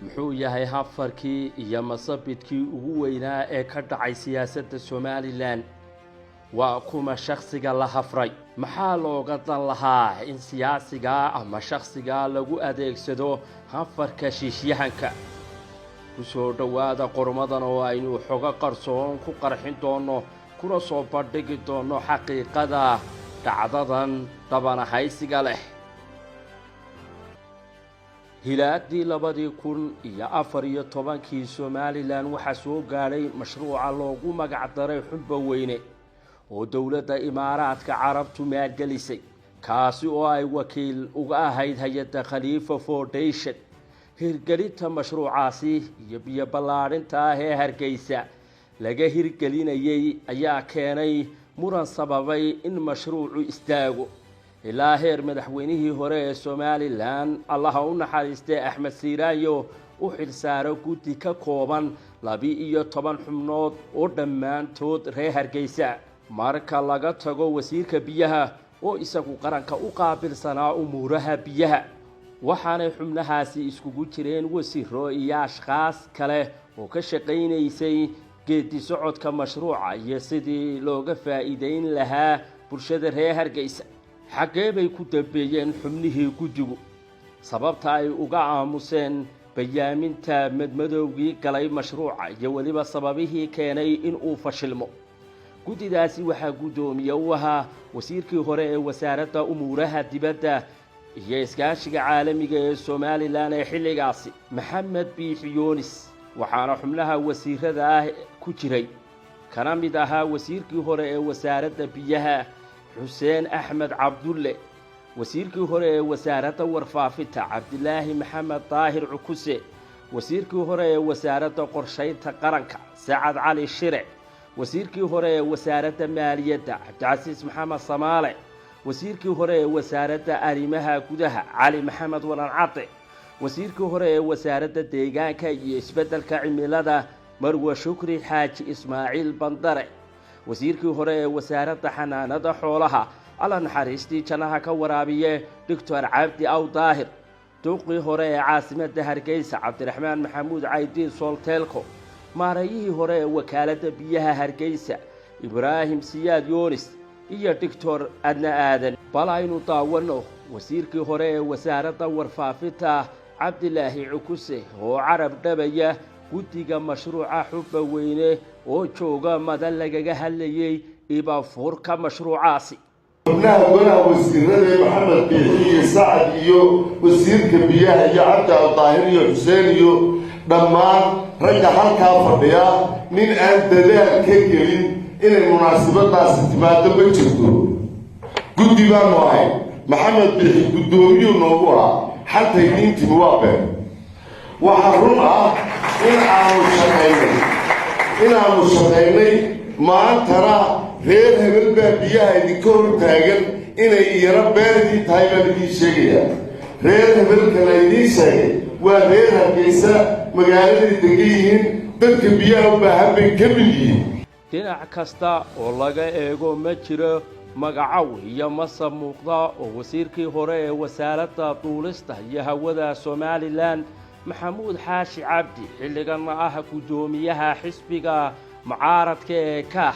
muxuu yahay hafarkii iyo masabidkii ugu weynaa ee ka dhacay siyaasadda Somaliland waa kuma shakhsiga la hafray maxaa looga dan lahaa in siyaasiga ama shakhsiga lagu adeegsado hafarka shiishyahanka kusoo dhawaada qormadan oo aynu xoga qarsoon ku qarxin doono kuna soo bandhigi doono xaqiiqada dhacdadan dabanahaysiga leh hilaadii 2014 Somaliland waxa soo gaaray mashruuca loogu magac daray xubba weyne oo dawladda Imaaraadka Carabtu maalgelisay kaasi oo ay wakiil uga ahayd hay'adda Khalifa Foundation hirgelinta mashruucaasi iyo biyo ballaarinta ee Hargeysa laga hirgelinayay ayaa keenay muran sababay in mashruucu istaago ilaa heer madaxweynihii hore ee Somaliland Allah u naxariistay Axmed Siiraayo u xilsaaro guddi ka kooban 12 xubnood oo dhammaantood reer Hargeysa marka laga tago wasiirka biyaha oo isagu qaranka u qaabilsanaa umuuraha biyaha waxaana xubnahaasi iskugu jireen wasiiro iyo ashqaas kale oo ka shaqeynaysay geedi socodka mashruuca iyo sidii looga faa'iideyn lahaa bulshada reer Hargeysa xagee bay ku dambeeyeen xubnihii guddigu sababta ay uga aamuseen bayaaminta madmadowgii galay mashruuca iyo waliba sababihii keenay in uu fashilmo guddidaasi waxaa gudoomiye u ahaa wasiirkii hore ee wasaaradda umuuraha dibadda iyo iskaashiga caalamiga ee Somaliland ee xilligaasi Maxamed Biixi Yoonis waxaana xubnaha wasiirada ah ku jiray kana mid ahaa wasiirkii hore ee wasaaradda biyaha Xuseen Axmed Cabdulle wasiirkii hore ee wasaaradda warfaafinta Cabdilaahi Maxamed Daahir Cukuse wasiirkii hore ee wasaaradda qorshaynta qaranka Saacad Cali Shire wasiirkii hore ee wasaaradda maaliyadda Cabdicasiis Maxamed Samaale wasiirkii hore ee wasaaradda arrimaha gudaha Cali Maxamed Waran Cade wasiirkii hore ee wasaaradda deegaanka iyo isbeddelka cimilada Marwa Shukri Xaaji Ismaaciil Bandare wasiirkii hore ee wasaaradda xanaanada xoolaha alla naxariistii janaha ka waraabiye Dr. Cabdi Aw Daahir duqii hore ee caasimadda Hargeysa Cabdiraxmaan Maxamuud Caydiin Solteelko maarayihii hore ee wakaaladda biyaha Hargeysa Ibraahim Siyaad Yoonis iyo Dr. Adna Aadan bal aynu daawano wasiirkii hore ee wasaaradda warfaafinta Cabdilaahi Cukuse oo carab dhabaya guddiga mashruuca xubba weyne oo jooga madan lagaga hadlayay ibaafurka mashruucaasi xubnaha golaha wasiirada Maxamed Biixi Saacad iyo wasiirka biyaha iyo Cabdi Aw Daahir iyo Xuseen iyo dhammaan ragga halkaa fadhiya nin aan dadaal ka gelin inay munaasabadaasi timaado ma jirto guddi baan ahay Maxamed Biixi gudoomiyuu noogu ah xaltay diintii waa been waxa run ah in aanu shaqaynay maantana reer hebel baa biyaha idinka hortaagan inay iyana beerdii tahay baan idiin sheegayaa reer hebelka la idiin sheegay waa reer Hargeysa magaaladay degan yihiin dadka biyaha u baahan bay ka mid yihiin dhinac kasta oo laga eego ma jiro magacaw iyo masab muuqda oo wasiirkii hore ee wasaaradda duulista iyo hawada Somaliland Maxamuud Xaashi Cabdi xilligan ah gudoomiyaha xisbiga mucaaradka ee kaax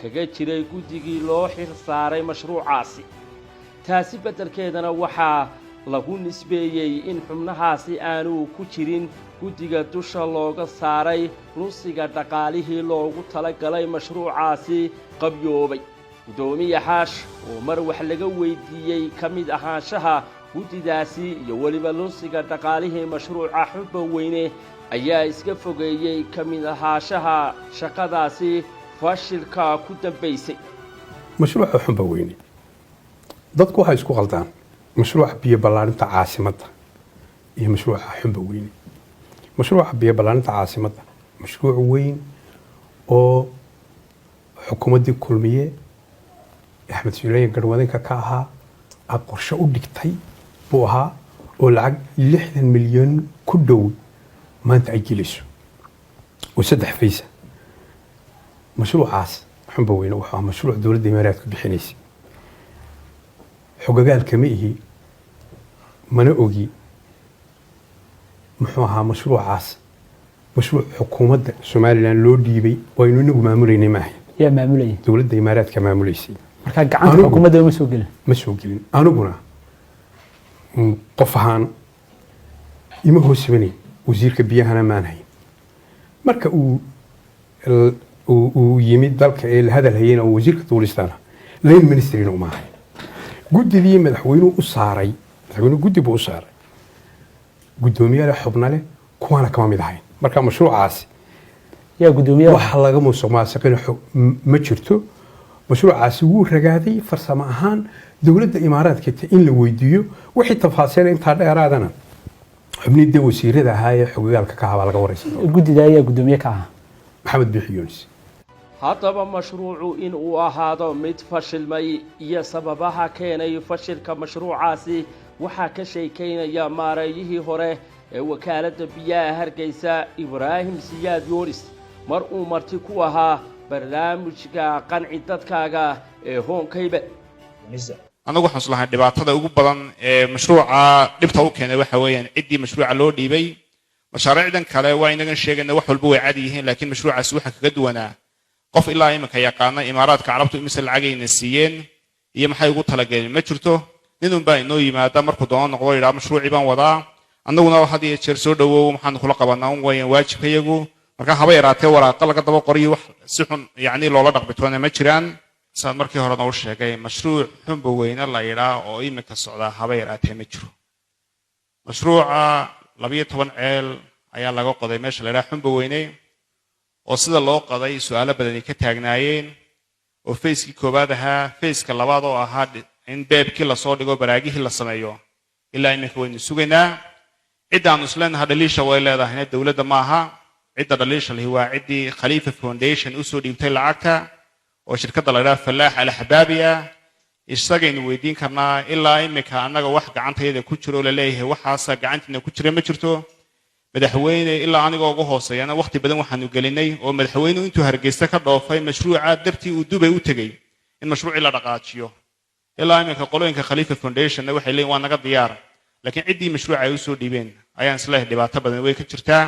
kaga jiray guddigii loo xil saaray mashruucaasi taasi beddelkeedana waxaa lagu nisbeeyay in xubnahaasi aanu ku jirin guddiga dusha looga saaray nusiga dhaqaalihii loogu talagalay mashruucaasi qabyoobay gudoomiye Xaash oo mar wax laga weydiiyay kamid ahaanshaha guddidaasi iyo waliba nusiga dhaqaalihii mashruuca xubba weyne ayaa iska fogeeyay kamid ahaanshaha shaqadaasi fashilka ku dambeysay mashruuca xubba weyne dadku waxay isku qaldaan mashruuca biyo ballaarinta caasimadda iyo mashruuca xubba weyne mashruuca biyo ballaarinta caasimadda mashruuc weyn oo xukuumaddii kulmiye Axmed Siiraayo garwadeenka ka ahaa qorshe u dhigtay buu ahaa oo lacag 60 milyan ku dhow maanta ay gelayso oo 3 faysa mashruucaas xubba weyne waxa mashruuc dawladda Imaaraadka bixinaysay xogagaal kama ihi mana ogi محوها مشروع عاص مشروع حكومة سوماليلاند لو ديبي وينو نغو ماموليني maahay yaa maamulay dawladda imaaraadka maamuleysay marka gacanta xukuumadda ma soo gelin anuguna qof ahaan ima hoosbanay wasiirka biyahana maanahay marka uu yimid dalka ee la hadal hayeen oo wasiirka duulistaana leen ministrina uma ahay guddigii madaxweynuhu u saaray madaxweynuhu guddi buu u saaray gudoomiyaha xubna leh kuwana kama mid ahayn marka mashruucaasi yaa gudoomiyaha waxa laga musuqmaasuqin ma jirto mashruucaasi wuu ragaaday farsamo ahaan dawladda imaaraadka in la weydiiyo wixii tafaasiil inta dheeraadana xubnida wasiirada ahaa ee xogagaalka ka haba laga waraysan guddida ayaa gudoomiye ka ah maxamed biixi yunis haddaba mashruucu in uu ahaado mid fashilmay iyo sababaha keenay fashilka mashruucaasi waxaa ka sheekeynaya maareeyihii hore ee wakaaladda biyaha Hargeysa Ibraahim Siyaad Yunis mar uu marti ku ahaa barnaamijka qanci dadkaaga ee Hoonkayba anagu waxaan islahay dhibaatada ugu badan ee mashruuca dhibta u keenay waxa weeyaan cidii mashruuca loo dhiibay mashaariicdan kale waa inaga sheegana wax walba way caadi yihiin laakiin mashruucaasi waxa kaga duwanaa qof ilaa imika yaqaana imaaraadka carabtu imise lacagayna siiyeen iyo maxay ugu talagaleen ma jirto ninun baa inoo yimaada markuu doono noqdo yidhaa mashruucii baan wadaa annaguna had iyo jeer soo dhawow maxaan kula qabanaa un weeyaan waajibkayagu marka haba yaraatee waraaqa laga daba qoriyo wax si xun yacni loola dhaqbitoona ma jiraan saad markii horena u sheegay mashruuc xunba weyne la yidhaa oo imika socdaa haba yaraatee ma jiro mashruuca 12 ceel ayaa laga qoday meesha la yidhaa xunba weyne oo sida loo qaday su'aalo badan ka taagnaayeen oo fayskii koobaad ahaa fayska labaad oo ahaa in beebkii la soo dhigo baraagihii la sameeyo ilaa imika waynu sugaynaa ciddaan isleenaha dhaliisha way leedahay dawladda maaha cidda dhaliisha lihi waa ciddii Khalifa Foundation u soo dhiibtay lacagta oo shirkadda la yiraahdo Falaax Al-Habaabiya isagaynu weydiin karnaa ilaa imika annaga wax gacantayda ku jiro la leeyahay waxaas gacantina ku jira ma jirto madaxweyne ilaa aniga ugu hooseeyana waqti badan waxaanu gelinay oo madaxweynuhu intuu Hargeysa ka dhoofay mashruuca dartii uu Dubai u tagay in mashruuci la dhaqaajiyo ilaa imika qolooyinka Khalifa Foundation waxay leeyihiin waa naga diyaar laakiin ciddii mashruuca ay u soo dhiibeen ayaan isla dhibaato badan way ka jirtaa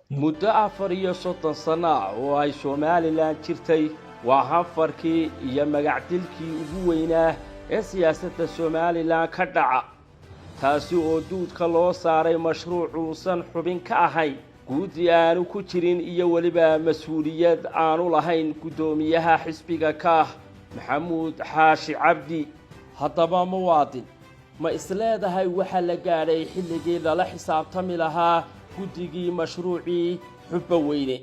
muddo 34 sano oo ay Soomaaliland jirtay waa hanfarkii iyo magacdilkii ugu weynaa ee siyaasadda Soomaaliland ka dhaca taasi oo duudka loo saaray mashruucuusan xubin ka ahayn guddi aanu ku jirin iyo waliba mas'uuliyad aanu lahayn gudoomiyaha xisbiga ka Maxamuud Xaashi Cabdi haddaba muwaadin ma isleedahay waxa la gaaray xilligii la xisaabtami lahaa guddigii mashruucii xubba weyne